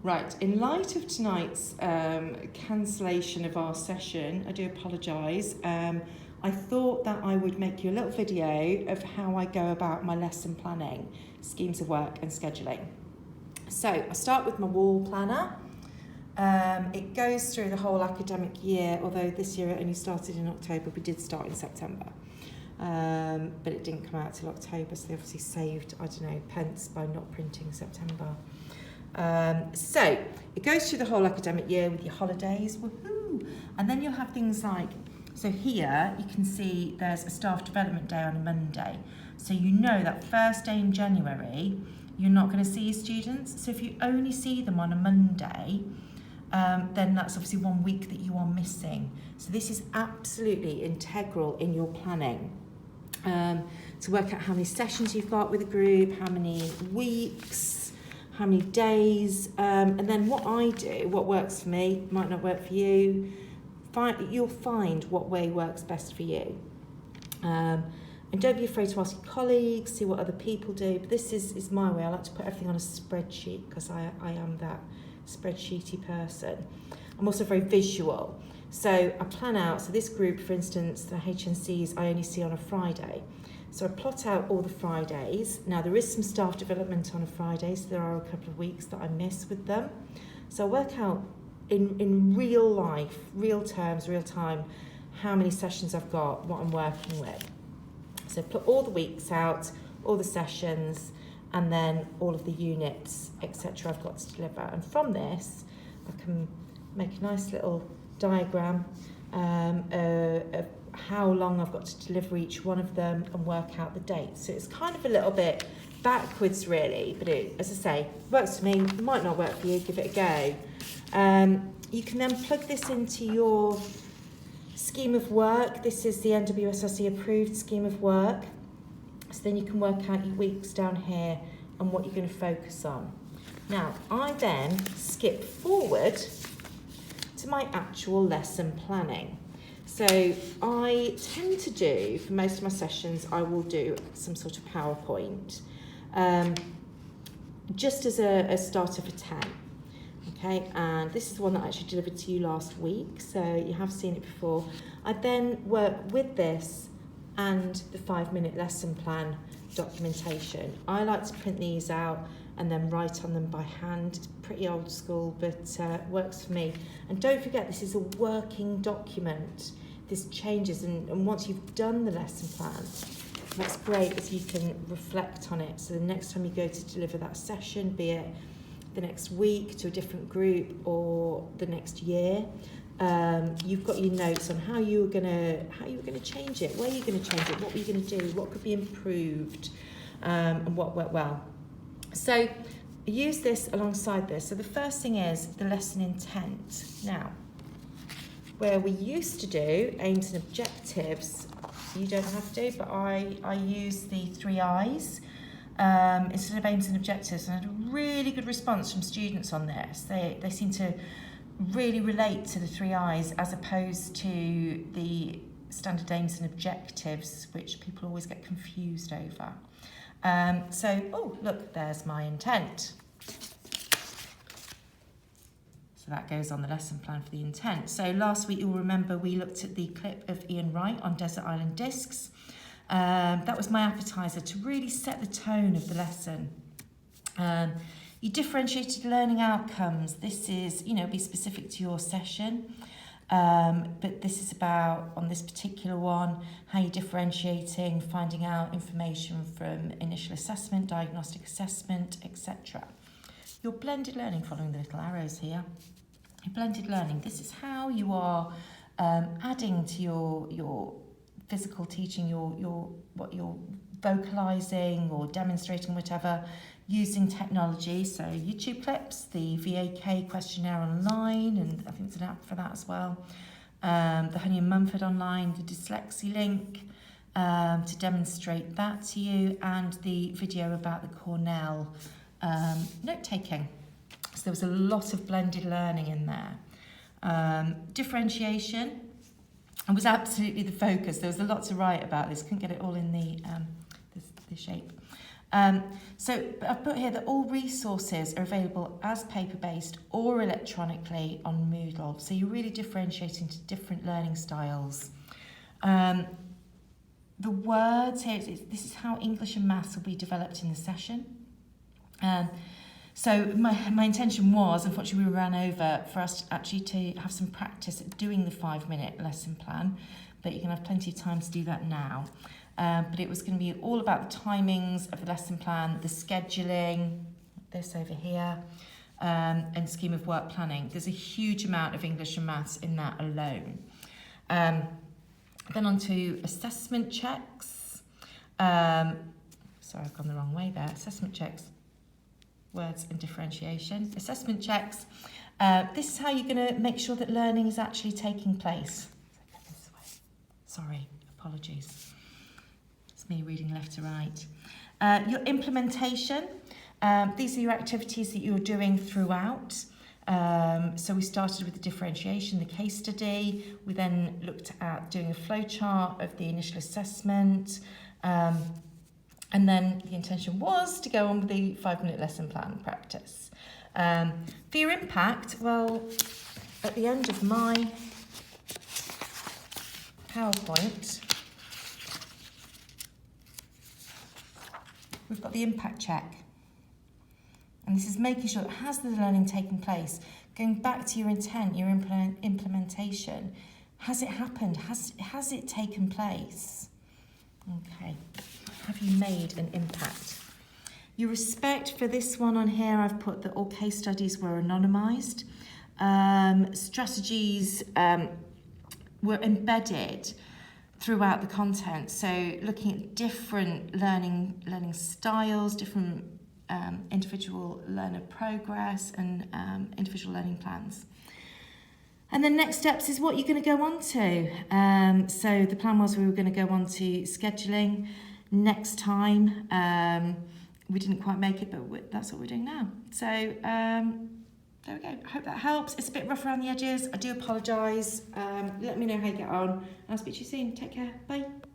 Right, in light of tonight's cancellation of our session, I do apologise. I thought that I would make you a little video of how I go about my lesson planning, schemes of work and scheduling. So I start with my wall planner. It goes through the whole academic year, although this year it only started in October. We did start in September, but it didn't come out till October, so they obviously saved, I don't know, pence by not printing September. So it goes through the whole academic year with your holidays, woohoo! And then you'll have things like, so here you can see there's a staff development day on a Monday. So you know that first day in January, you're not going to see your students. So if you only see them on a Monday, then that's obviously 1 week that you are missing. So this is absolutely integral in your planning. To work out how many sessions you've got with a group, how many weeks, how many days, and then what I do, what works for me, might not work for you. You'll find what way works best for you. And don't be afraid to ask your colleagues, see what other people do. But this is my way. I like to put everything on a spreadsheet because I am that spreadsheety person. I'm also very visual. So I plan out, so this group, for instance, the HNCs, I only see on a Friday. So I plot out all the Fridays. Now there is some staff development on a Friday, so there are a couple of weeks that I miss with them. So I work out in real life, real terms, real time, how many sessions I've got, what I'm working with. So put all the weeks out, all the sessions, and then all of the units, etc. I've got to deliver. And from this, I can make a nice little diagram of how long I've got to deliver each one of them and work out the dates. So it's kind of a little bit backwards really, but it, as I say, works for me, might not work for you, give it a go. You can then plug this into your scheme of work. This is the NWSLC approved scheme of work. So then you can work out your weeks down here and what you're going to focus on. Now, I then skip forward to my actual lesson planning. So I tend to do, for most of my sessions, I will do some sort of PowerPoint, just as a starter for 10. Okay, and this is the one that I actually delivered to you last week, so you have seen it before. I then work with this and the 5-minute lesson plan documentation. I like to print these out and then write on them by hand. It's pretty old school, but works for me. And don't forget, this is a working document. This changes, and once you've done the lesson plan, what's great is you can reflect on it. So the next time you go to deliver that session, be it the next week to a different group or the next year, you've got your notes on how you were gonna change it, where you're gonna change it, what were you gonna do, what could be improved, and what worked well. So use this alongside this. So the first thing is the lesson intent. Now, where we used to do aims and objectives, you don't have to, but I use the 3 I's instead of aims and objectives, and I had a really good response from students on this. They seem to really relate to the 3 I's as opposed to the standard aims and objectives, which people always get confused over. Oh, look, there's my intent. So that goes on the lesson plan for the intent. So last week, you'll remember we looked at the clip of Ian Wright on desert island discs. That was my appetizer to really set the tone of the lesson. You differentiated learning outcomes. This is, be specific to your session. But this is about, on this particular one, how you're differentiating, finding out information from initial assessment, diagnostic assessment, etc. Your blended learning, following the little arrows here. Your blended learning, this is how you are adding to your physical teaching, what you're vocalising or demonstrating, whatever, using technology. So YouTube clips, the VAK questionnaire online, and I think there's an app for that as well. The Honey and Mumford online, the dyslexia link to demonstrate that to you, and the video about the Cornell note-taking. So there was a lot of blended learning in there. Differentiation, it was absolutely the focus. There was a lot to write about this. Couldn't get it all in the shape. So I've put here that all resources are available as paper-based or electronically on Moodle. So you're really differentiating to different learning styles. The words here, this is how English and maths will be developed in the session. So my intention was, unfortunately we ran over, for us actually to have some practice at doing the 5-minute lesson plan, but you can have plenty of time to do that now. But it was going to be all about the timings of the lesson plan, the scheduling, this over here, and scheme of work planning. There's a huge amount of English and maths in that alone. Then on to assessment checks. Sorry, I've gone the wrong way there. Assessment checks, words and differentiation. Assessment checks. This is how you're going to make sure that learning is actually taking place. Sorry, apologies. It's me reading left to right. Your implementation. These are your activities that you're doing throughout. So we started with the differentiation, the case study. We then looked at doing a flow chart of the initial assessment. And then the intention was to go on with the 5-minute lesson plan practice. For your impact, well, at the end of my PowerPoint, we've got the impact check. And this is making sure that has the learning taken place? Going back to your intent, your implementation. Has it happened? Has it taken place? Okay. Have you made an impact? Your respect for this one on here, I've put that all case studies were anonymised. Strategies were embedded throughout the content. So looking at different learning styles, different individual learner progress and individual learning plans. And then next steps is what you're going to go on to. So the plan was we were going to go on to scheduling next time. We didn't quite make it, but that's what we're doing now. So there we go. I hope that helps. It's a bit rough around the edges. I do apologise. Let me know how you get on. I'll speak to you soon. Take care. Bye.